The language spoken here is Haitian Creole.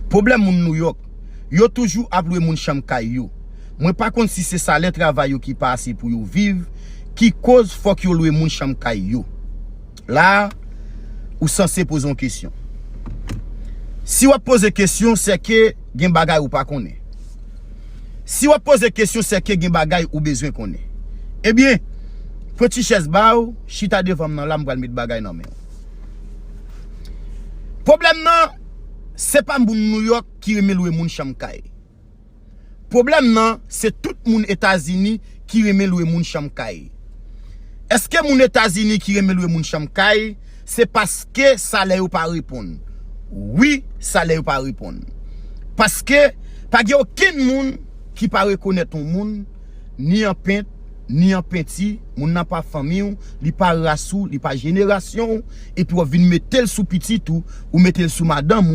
Problème moun New York, yo toujours ap loué moun chambre kay yo. Moi pas contre si c'est ça le travail yo qui passe pour yo vivre qui cause faut que yo loué moun chambre kay yo. Là ou censé poser une question. Si vous posez question c'est que gen bagay ou pas connaît. Si vous posez question c'est que gen bagay ou besoin connaît. Eh bien, petit chaise ba ou chita devant nan la m'val mettre bagay nan men. Problème nan c'est pas moun New York qui remet loué moun chambre kay. Problème nan c'est tout moun États-Unis qui remet loué moun chambre kay. Est-ce que moun États-Unis qui remet loué moun chambre kay c'est parce que salaire ou pas répondre? Oui, salaire ou pas répondre. Parce que pas gen aucun moun qui pas reconnaître ton moun ni en peintre ni en petit, moun n'a pas famille, li pas race, li pas génération et puis on vinn mettre sous petit tout ou mettre sous madame